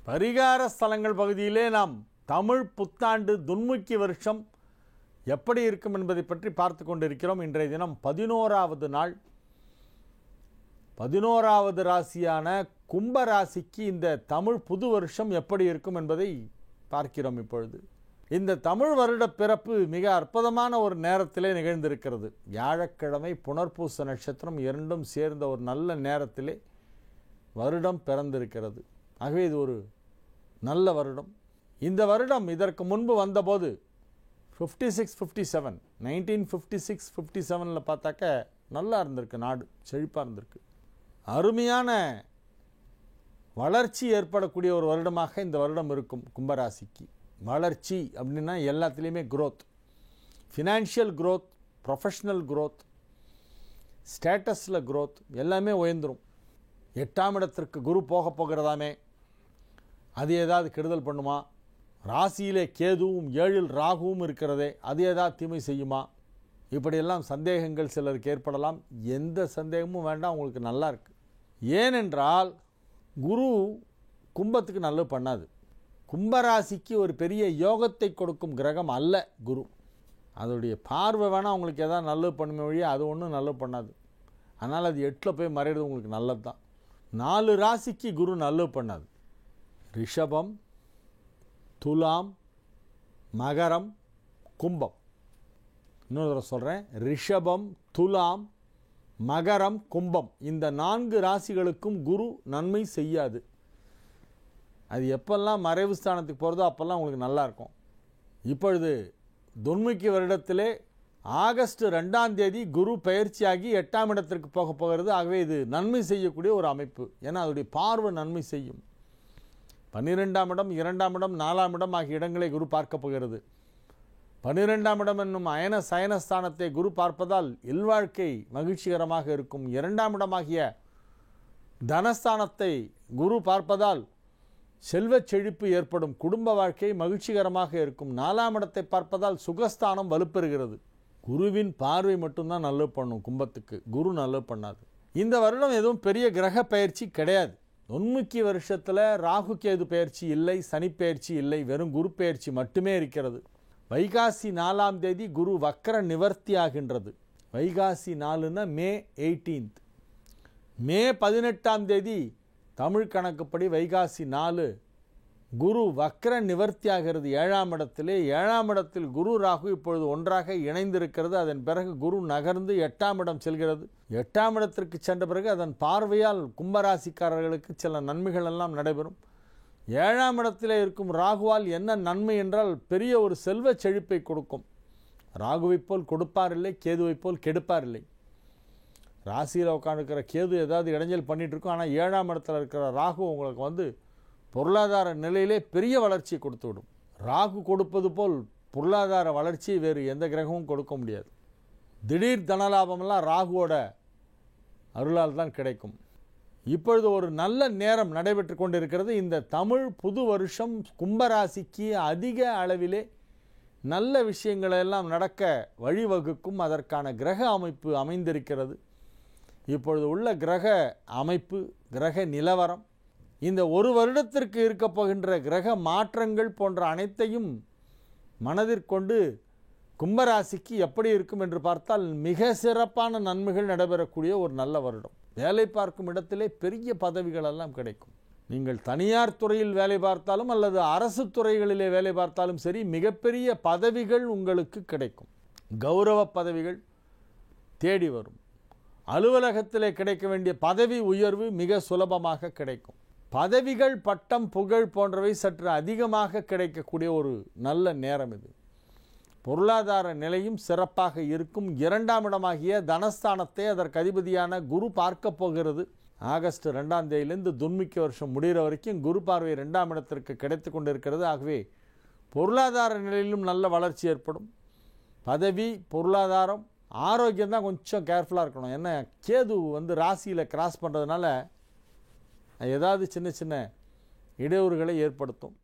பரிகார ஸ்தலங்கள் பகுதியிலே நாம் தமிழ் புத்தாண்டு துன்முக்கி வருஷம் எப்படி இருக்கும் என்பதை பற்றி பார்த்து கொண்டிருக்கிறோம். இன்றைய தினம் 11வது நாள். 11வது ராசியான கும்ப ராசிக்கு இந்த தமிழ் புது வருஷம் எப்படி இருக்கும் என்பதை பார்க்கிறோம். இப்பொழுது இந்த தமிழ் வருட பிறப்பு மிக அற்புதமான ஒரு நேரத்திலே நிகழ்ந்திருக்கிறது. வியாழக்கிழமை புனர்பூச நட்சத்திரம் இரண்டும் சேர்ந்த ஒரு நல்ல நேரத்திலே வருடம் பிறந்திருக்கிறது. ஆகவே இது ஒரு நல்ல வருடம். இந்த வருடம் இதற்கு முன்பு வந்தபோது 1956-57 பார்த்தாக்க நல்லா இருந்திருக்கு, நாடு செழிப்பாக இருந்திருக்கு. அருமையான வளர்ச்சி ஏற்படக்கூடிய ஒரு வருடமாக இந்த வருடம் இருக்கும். கும்பராசிக்கு வளர்ச்சி அப்படின்னா எல்லாத்துலேயுமே growth, financial growth, professional growth, ஸ்டேட்டஸில் growth எல்லாமே உயர்ந்துடும். 8ஆம் இடத்திற்கு குரு போகிறதாமே, அது ஏதாவது கெடுதல் பண்ணுமா? ராசியிலே கேதுவும் 7இல் ராகுவும் இருக்கிறதே, அது ஏதாவது தீமை செய்யுமா? இப்படியெல்லாம் சந்தேகங்கள் சிலருக்கு ஏற்படலாம். எந்த சந்தேகமும் வேண்டாம், உங்களுக்கு நல்லா இருக்கு. ஏனென்றால் குரு கும்பத்துக்கு நல்லது பண்ணாது. கும்பராசிக்கு ஒரு பெரிய யோகத்தை கொடுக்கும் கிரகம் அல்ல குரு. அதோடைய பார்வை வேணால் உங்களுக்கு எதாவது நல்லது பண்ணுமே வழியே அது ஒன்றும் நல்லது பண்ணாது. அதனால் அது 8ல் போய் மறைகிறது உங்களுக்கு நல்லது தான். 4 ராசிக்கு குரு நல்லது பண்ணாது. ரிஷபம், துலாம், மகரம், கும்பம். இன்னொரு தடவை சொல்கிறேன், ரிஷபம், துலாம், மகரம், கும்பம், இந்த 4 ராசிகளுக்கும் குரு நன்மை செய்யாது. அது எப்பெல்லாம் மறைவு ஸ்தானத்துக்கு போகிறதோ அப்போல்லாம் உங்களுக்கு நல்லாயிருக்கும். இப்பொழுது துன்முக்கி வருடத்திலே ஆகஸ்ட் 2ஆம் தேதி குரு பயிற்சியாகி 8ஆம் இடத்திற்கு போகிறது. ஆகவே இது நன்மை செய்யக்கூடிய ஒரு அமைப்பு. ஏன்னா அதோடைய பார்வை நன்மை செய்யும். 12ஆம் இடம், 2ஆம் இடம், 4ஆம் இடம் ஆகிய இடங்களை குரு பார்க்க போகிறது. 12ஆம் இடம் என்னும் அயன சயனஸ்தானத்தை குரு பார்ப்பதால் இல்வாழ்க்கை மகிழ்ச்சிகரமாக இருக்கும். 2ஆம் இடமாகிய தனஸ்தானத்தை குரு பார்ப்பதால் செல்வச் செழிப்பு ஏற்படும், குடும்ப வாழ்க்கை மகிழ்ச்சிகரமாக இருக்கும். 4ஆம் இடத்தை பார்ப்பதால் சுகஸ்தானம் வலுப்பெறுகிறது. குருவின் பார்வை மட்டும்தான் நல்லது பண்ணும் கும்பத்துக்கு, குரு நல்லது பண்ணாது. இந்த வருடம் எதுவும் பெரிய கிரக பயிற்சி கிடையாது. துன்முக்கி வருஷத்தில் ராகு கேது பயிற்சி இல்லை, சனி பயிற்சி இல்லை, வெறும் குரு பயிற்சி மட்டுமே இருக்கிறது. வைகாசி 4ஆம் தேதி குரு வக்ர நிவர்த்தி ஆகின்றது. வைகாசி 4ன்னா மே 18. மே 18ஆம் தேதி தமிழ் கணக்குப்படி வைகாசி 4 குரு வக்ர நிவர்த்தி ஆகிறது 7ஆம் இடத்திலே. 7ஆம் இடத்தில் குரு ராகு இப்பொழுது ஒன்றாக இணைந்திருக்கிறது. அதன் பிறகு குரு நகர்ந்து 8ஆம் இடம் செல்கிறது. 8ஆம் இடத்திற்கு சென்ற பிறகு அதன் பார்வையால் கும்பராசிக்காரர்களுக்கு சில நன்மைகள் எல்லாம் நடைபெறும். 7ஆம் இடத்திலே இருக்கும் ராகுவால் என்ன நன்மை என்றால் பெரிய ஒரு செல்வ செழிப்பை கொடுக்கும். ராகுவை போல் கொடுப்பார் இல்லை, கேதுவை போல் கெடுப்பார் இல்லை. ராசியில் உட்காந்துருக்கிற கேது ஏதாவது இடைஞ்சல் பண்ணிட்டு இருக்கும். ஆனால் 7ஆம் இடத்துல இருக்கிற ராகு உங்களுக்கு பொருளாதார நிலையிலே பெரிய வளர்ச்சியை கொடுத்து விடும். ராகு கொடுப்பது போல் பொருளாதார வளர்ச்சியை வேறு எந்த கிரகமும் கொடுக்க முடியாது. திடீர் தனலாபமெல்லாம் ராகுவோட அருளால் தான் கிடைக்கும். இப்பொழுது ஒரு நல்ல நேரம் நடைபெற்று கொண்டிருக்கிறது. இந்த தமிழ் புது வருஷம் கும்பராசிக்கு அதிக அளவிலே நல்ல விஷயங்களெல்லாம் நடக்க வழிவகுக்கும். அதற்கான கிரக அமைப்பு அமைந்திருக்கிறது. இப்பொழுது உள்ள கிரக அமைப்பு, கிரக நிலவரம், இந்த ஒரு வருடத்திற்கு இருக்க போகின்ற கிரக மாற்றங்கள் போன்ற அனைத்தையும் மனதிற்கொண்டு கும்பராசிக்கு எப்படி இருக்கும் என்று பார்த்தால் மிக சிறப்பான நன்மைகள் நடைபெறக்கூடிய ஒரு நல்ல வருடம். வேலை பார்க்கும் இடத்திலே பெரிய பதவிகள் எல்லாம் கிடைக்கும். நீங்கள் தனியார் துறையில் வேலை பார்த்தாலும் அல்லது அரசு துறைகளிலே வேலை பார்த்தாலும் சரி, மிகப்பெரிய பதவிகள் உங்களுக்கு கிடைக்கும். கௌரவ பதவிகள் தேடி வரும். அலுவலகத்திலே கிடைக்க வேண்டிய பதவி உயர்வு மிக சுலபமாக கிடைக்கும். பதவிகள், பட்டம், புகழ் போன்றவை சற்று அதிகமாக கிடைக்கக்கூடிய ஒரு நல்ல நேரம் இது. பொருளாதார நிலையும் சிறப்பாக இருக்கும். 2ஆம் இடமாகிய தனஸ்தானத்தை அதற்கு அதிபதியான குரு பார்க்க போகிறது. ஆகஸ்ட் 2ஆம் தேதியிலிருந்து துன்முக்கி வருஷம் முடிகிற வரைக்கும் குரு பார்வை 2ஆம் இடத்திற்கு கிடைத்து கொண்டிருக்கிறது. ஆகவே பொருளாதார நிலையிலும் நல்ல வளர்ச்சி ஏற்படும். பதவி, பொருளாதாரம், ஆரோக்கியம் தான் கொஞ்சம் கேர்ஃபுல்லாக இருக்கணும். ஏன்னா கேது ராசியில் கிராஸ் பண்ணுறதுனால ஏதாவது சின்ன சின்ன இடையூறுகளை ஏற்படுத்தும்.